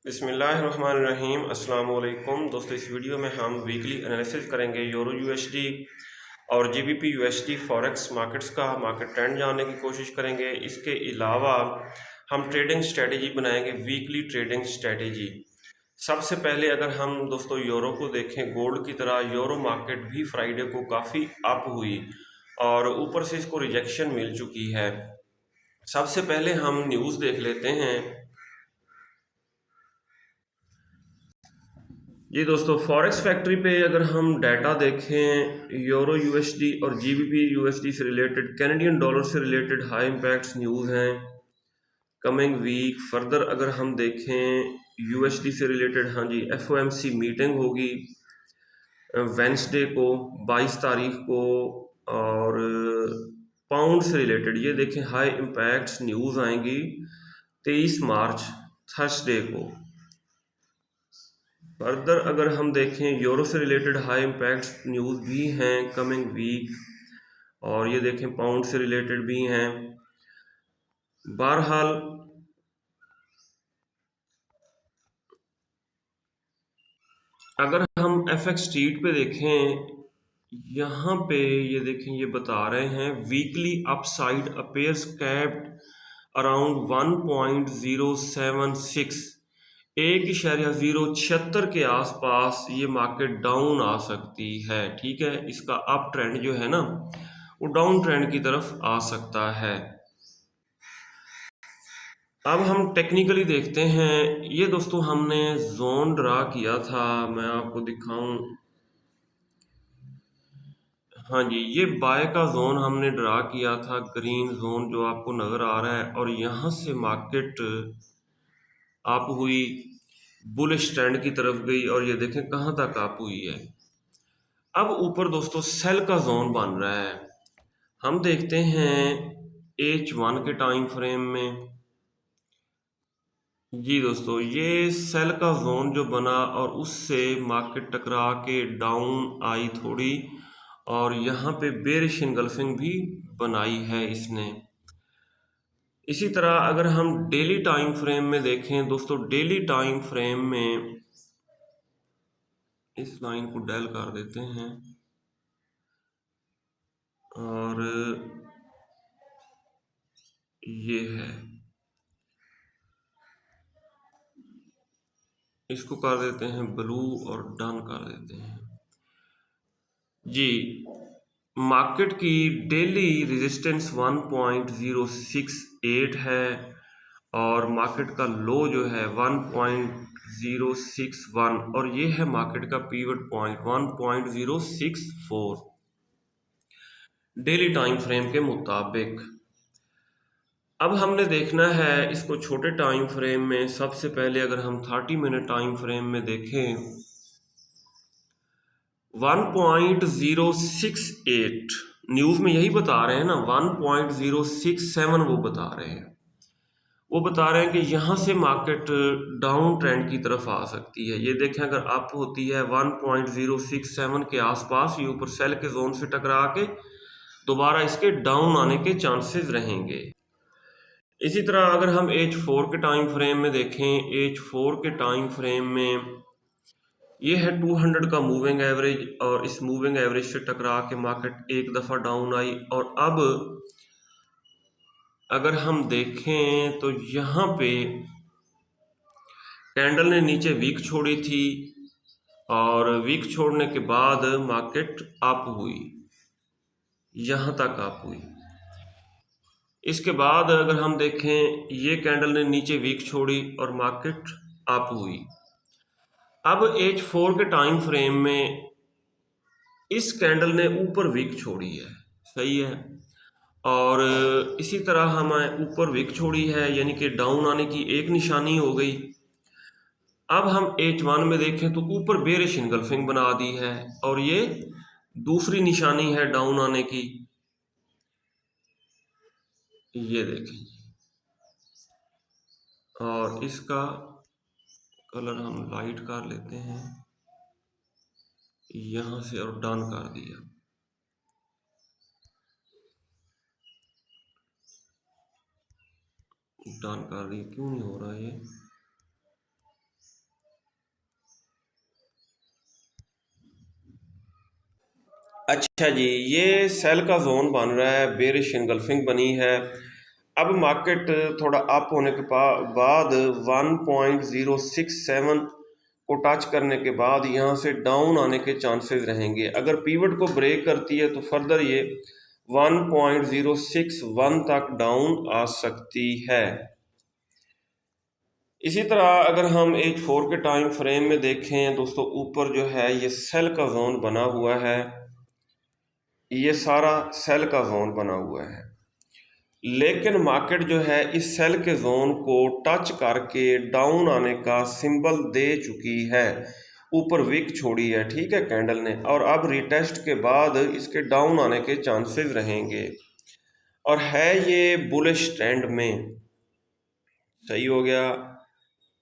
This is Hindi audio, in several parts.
बिस्मिल्लाहिर्रहमानिर्रहीम। अस्सलाम वालेकुम दोस्तों, इस वीडियो में हम वीकली एनालिसिस करेंगे यूरो यूएसडी और जीबीपी यूएसडी फॉरेक्स मार्केट्स का मार्केट ट्रेंड जानने की कोशिश करेंगे। इसके अलावा हम ट्रेडिंग स्ट्रेटेजी बनाएंगे, वीकली ट्रेडिंग स्ट्रेटेजी। सबसे पहले अगर हम दोस्तों यूरो को देखें, गोल्ड की तरह यूरो मार्केट भी फ्राइडे को काफ़ी अप हुई और ऊपर से इसको रिजेक्शन मिल चुकी है। सबसे पहले हम न्यूज़ देख लेते हैं। जी दोस्तों, फॉरेक्स फैक्ट्री पे अगर हम डाटा देखें, यूरो यूएसडी और जीबीपी यूएसडी से रिलेटेड, कैनेडियन डॉलर से रिलेटेड हाई इम्पैक्ट्स न्यूज़ हैं कमिंग वीक। फर्दर अगर हम देखें यूएसडी से रिलेटेड, हाँ जी, एफओएमसी मीटिंग होगी वेंसडे को 22 तारीख को। और पाउंड से रिलेटेड ये देखें हाई इम्पैक्ट्स न्यूज़ आएंगी 23 मार्च थर्सडे को। फर्दर अगर हम देखें यूरो से रिलेटेड हाई इम्पैक्ट न्यूज़ भी हैं कमिंग वीक, और ये देखें पाउंड से रिलेटेड भी हैं। बहरहाल अगर हम एफएक्स स्ट्रीट पे देखें, यहाँ पे ये देखें, ये बता रहे हैं weekly upside appears capped around 1.076, 1.076 के आसपास ये मार्केट डाउन आ सकती है। ठीक है, इसका अप ट्रेंड जो है ना, वो डाउन ट्रेंड की तरफ आ सकता है। अब हम टेक्निकली देखते हैं। ये दोस्तों हमने जोन ड्रा किया था, मैं आपको दिखाऊं। हाँ जी, ये बाय का जोन हमने ड्रा किया था, ग्रीन जोन जो आपको नज़र आ रहा है, और यहाँ से मार्केट अप हुई, बुलिश ट्रेंड की तरफ गई, और ये देखें कहाँ तक अप हुई है। अब ऊपर दोस्तों सेल का जोन बन रहा है। हम देखते हैं H1 के टाइम फ्रेम में। जी दोस्तों, ये सेल का जोन जो बना और उससे मार्केट टकरा के डाउन आई थोड़ी, और यहाँ पे बेरिश इनगल्फिंग भी बनाई है इसने। इसी तरह अगर हम डेली टाइम फ्रेम में देखें दोस्तों, डेली टाइम फ्रेम में इस लाइन को डेल कर देते हैं, और ये है, इसको कर देते हैं ब्लू और डन कर देते हैं। जी, मार्केट की डेली रेजिस्टेंस 1.068 है, और मार्केट का लो जो है 1.061, और ये है मार्केट का pivot point 1.064 daily time frame के मुताबिक। अब हमने देखना है इसको छोटे टाइम फ्रेम में। सबसे पहले अगर हम 30 मिनट टाइम फ्रेम में देखें, 1.068 न्यूज़ में यही बता रहे हैं ना, 1.067 वो बता रहे हैं। वो बता रहे हैं कि यहाँ से मार्केट डाउन ट्रेंड की तरफ आ सकती है। ये देखें, अगर अप होती है 1.067 के आसपास, ये ऊपर सेल के जोन से टकरा के दोबारा इसके डाउन आने के चांसेस रहेंगे। इसी तरह अगर हम H4 के टाइम फ्रेम में देखें, H4 के टाइम फ्रेम में ये है 200 का मूविंग एवरेज, और इस मूविंग एवरेज से टकरा के मार्केट एक दफ़ा डाउन आई, और अब अगर हम देखें तो यहाँ पे कैंडल ने नीचे वीक छोड़ी थी, और वीक छोड़ने के बाद मार्केट अप हुई, यहाँ तक अप हुई। इसके बाद अगर हम देखें, ये कैंडल ने नीचे वीक छोड़ी और मार्केट अप हुई। अब H4 के टाइम फ्रेम में इस कैंडल ने ऊपर वीक छोड़ी है, सही है, और इसी तरह हमें ऊपर वीक छोड़ी है, यानी कि डाउन आने की एक निशानी हो गई। अब हम H1 में देखें तो ऊपर बेरिश इनगल्फिंग बना दी है, और ये दूसरी निशानी है डाउन आने की। ये देखें, और इसका कलर हम लाइट कर लेते हैं यहाँ से, और डन कर दिया। डन कर दिया, क्यों नहीं हो रहा ये? अच्छा जी, ये सेल का जोन बन रहा है, बेरिश इनगल्फिंग बनी है। अब मार्केट थोड़ा अप होने के बाद 1.067 को टच करने के बाद यहाँ से डाउन आने के चांसेस रहेंगे। अगर पीवट को ब्रेक करती है तो फर्दर ये 1.061 तक डाउन आ सकती है। इसी तरह अगर हम H4 के टाइम फ्रेम में देखें दोस्तों, ऊपर जो है ये सेल का जोन बना हुआ है, ये सारा सेल का जोन बना हुआ है। लेकिन मार्केट जो है इस सेल के जोन को टच करके डाउन आने का सिंबल दे चुकी है, ऊपर विक छोड़ी है, ठीक है, कैंडल ने। और अब रिटेस्ट के बाद इसके डाउन आने के चांसेस रहेंगे और है ये बुलिश ट्रेंड में। सही हो गया,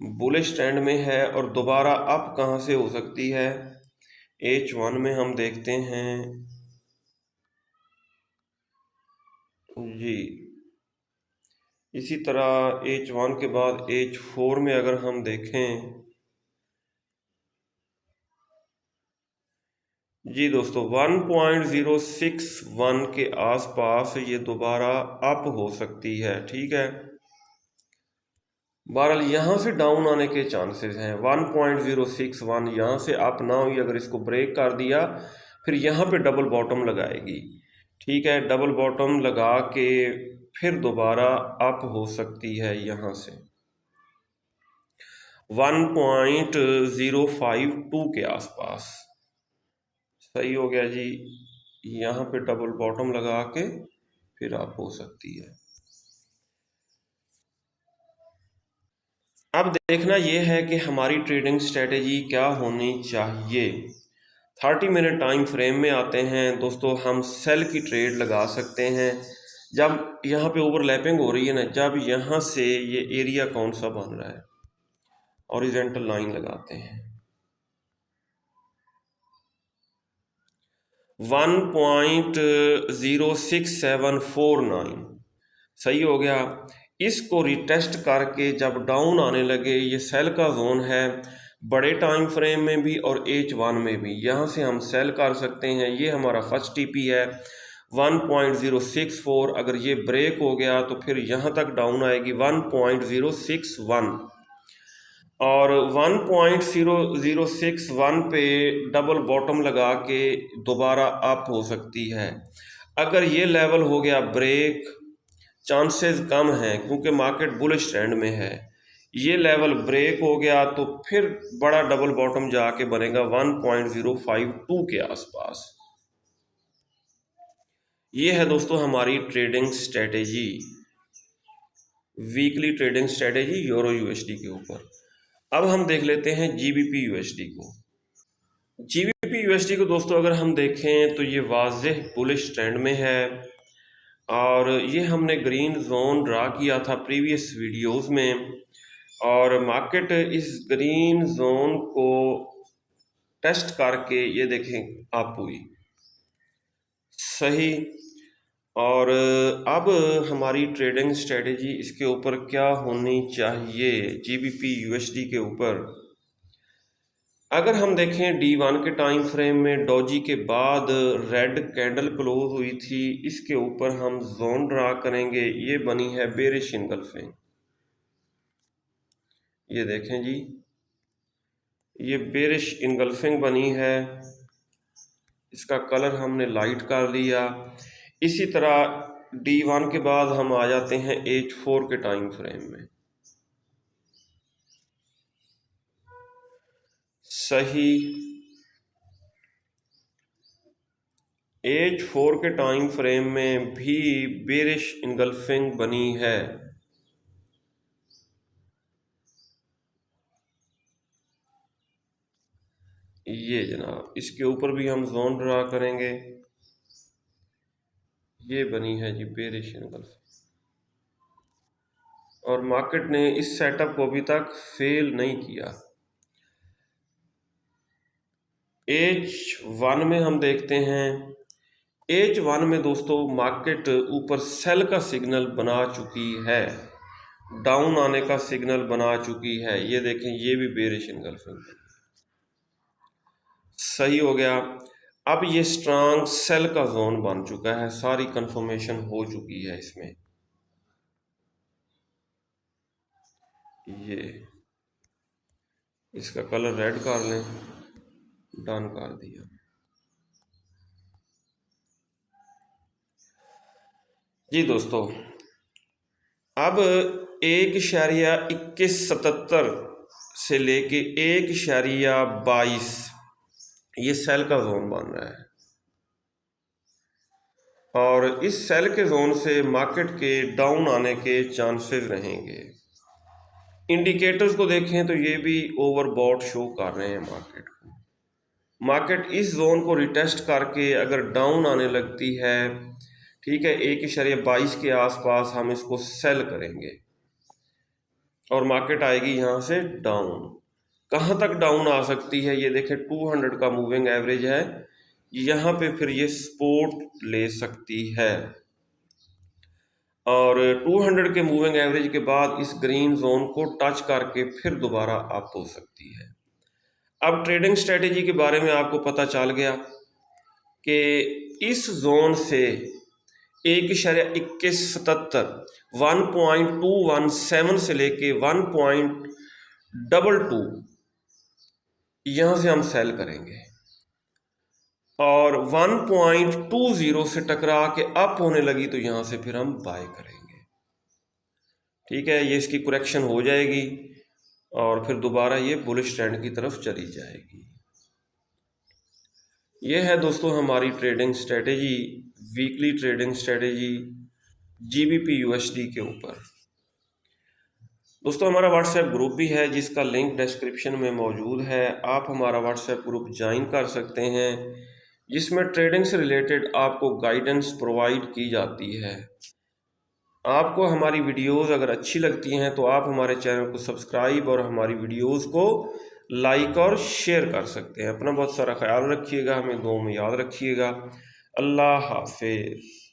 बुलिश ट्रेंड में है। और दोबारा अप कहाँ से हो सकती है, H1 में हम देखते हैं जी। इसी तरह H1 के बाद H4 में अगर हम देखें जी दोस्तों, 1.061 के आसपास ये दोबारा अप हो सकती है, ठीक है। बहरहाल यहाँ से डाउन आने के चांसेस हैं। 1.061 यहाँ से अप ना हुई, अगर इसको ब्रेक कर दिया फिर यहाँ पे डबल बॉटम लगाएगी, ठीक है। डबल बॉटम लगा के फिर दोबारा अप हो सकती है यहाँ से 1.052 के आसपास। सही हो गया जी, यहाँ पे डबल बॉटम लगा के फिर अप हो सकती है। अब देखना यह है कि हमारी ट्रेडिंग स्ट्रेटेजी क्या होनी चाहिए। 30 मिनट टाइम फ्रेम में आते हैं दोस्तों, हम सेल की ट्रेड लगा सकते हैं जब यहाँ पे ओवरलैपिंग हो रही है ना, जब यहाँ से ये एरिया कौन सा बन रहा है, हॉरिजॉन्टल लाइन लगाते हैं 1.06749। सही हो गया। इसको रिटेस्ट करके जब डाउन आने लगे, ये सेल का जोन है बड़े टाइम फ्रेम में भी और H1 में भी, यहाँ से हम सेल कर सकते हैं। ये हमारा फर्स्ट टीपी है 1.064। अगर ये ब्रेक हो गया तो फिर यहाँ तक डाउन आएगी 1.061 और 1.061 पे डबल बॉटम लगा के दोबारा अप हो सकती है। अगर ये लेवल हो गया ब्रेक, चांसेस कम हैं क्योंकि मार्केट बुलिश ट्रेंड में है, ये लेवल ब्रेक हो गया तो फिर बड़ा डबल बॉटम जाके बनेगा 1.052 के आसपास। ये है दोस्तों हमारी trading strategy, weekly trading strategy euro USD के ऊपर। अब हम देख लेते हैं जीबीपी यूएसडी को। जीबीपी यूएसडी को दोस्तों अगर हम देखें तो ये वाज़ेह बुलिश ट्रेंड में है और ये हमने ग्रीन जोन ड्रा किया था प्रीवियस वीडियोस में और मार्केट इस ग्रीन जोन को टेस्ट करके ये देखें अप हुई, सही। और अब हमारी ट्रेडिंग स्ट्रेटेजी इसके ऊपर क्या होनी चाहिए, जीबीपी यूएसडी के ऊपर। अगर हम देखें D1 के टाइम फ्रेम में डॉजी के बाद रेड कैंडल क्लोज हुई थी, इसके ऊपर हम जोन ड्रा करेंगे, ये बनी है बेरिश इनगल्फिंग। ये देखें जी, ये बेरिश इनगल्फिंग बनी है, इसका कलर हमने लाइट कर लिया। इसी तरह D1 के बाद हम आ जाते हैं H4 के टाइम फ्रेम में, सही। H4 के टाइम फ्रेम में भी बेरिश इनगल्फिंग बनी है। ये जनाब, इसके ऊपर भी हम जोन ड्रा करेंगे, ये बनी है जी बेरिश इनगल्फिंग और मार्केट ने इस सेटअप को अभी तक फेल नहीं किया। H1 में हम देखते हैं, H1 में दोस्तों मार्केट ऊपर सेल का सिग्नल बना चुकी है, डाउन आने का सिग्नल बना चुकी है। ये देखें, ये भी बेरिश इनगल्फिंग, सही हो गया। अब ये स्ट्रांग सेल का जोन बन चुका है, सारी कंफर्मेशन हो चुकी है इसमें। ये इसका कलर रेड कर लें, डन कर दिया। जी दोस्तों, अब 1.2177 से लेके 1.22 ये सेल का जोन बन रहा है, और इस सेल के जोन से मार्केट के डाउन आने के चांसेस रहेंगे। इंडिकेटर्स को देखें तो ये भी ओवरबॉट शो कर रहे हैं मार्केट को। मार्केट इस जोन को रिटेस्ट करके अगर डाउन आने लगती है, ठीक है, 1.22 के आसपास हम इसको सेल करेंगे और मार्केट आएगी यहाँ से डाउन। कहाँ तक डाउन आ सकती है ये देखें, 200 का मूविंग एवरेज है, यहाँ पे फिर ये सपोर्ट ले सकती है, और 200 के मूविंग एवरेज के बाद इस ग्रीन जोन को टच करके फिर दोबारा अप हो सकती है। अब ट्रेडिंग स्ट्रेटेजी के बारे में आपको पता चल गया कि इस जोन से 1.2177 1.217 से लेके 1.22 यहाँ से हम सेल करेंगे, और 1.20 से टकरा के अप होने लगी तो यहाँ से फिर हम बाय करेंगे। ठीक है, ये इसकी करेक्शन हो जाएगी और फिर दोबारा ये बुलिश ट्रेंड की तरफ चली जाएगी। ये है दोस्तों हमारी trading strategy, weekly trading strategy GBP USD के ऊपर। दोस्तों हमारा व्हाट्सएप ग्रुप भी है जिसका लिंक डिस्क्रिप्शन में मौजूद है, आप हमारा व्हाट्सएप ग्रुप ज्वाइन कर सकते हैं, जिसमें ट्रेडिंग से रिलेटेड आपको गाइडेंस प्रोवाइड की जाती है। आपको हमारी वीडियोस अगर अच्छी लगती हैं तो आप हमारे चैनल को सब्सक्राइब और हमारी वीडियोस को लाइक और शेयर कर सकते हैं। अपना बहुत सारा ख्याल रखिएगा, हमें दुआ में याद रखिएगा। अल्लाह हाफिज़।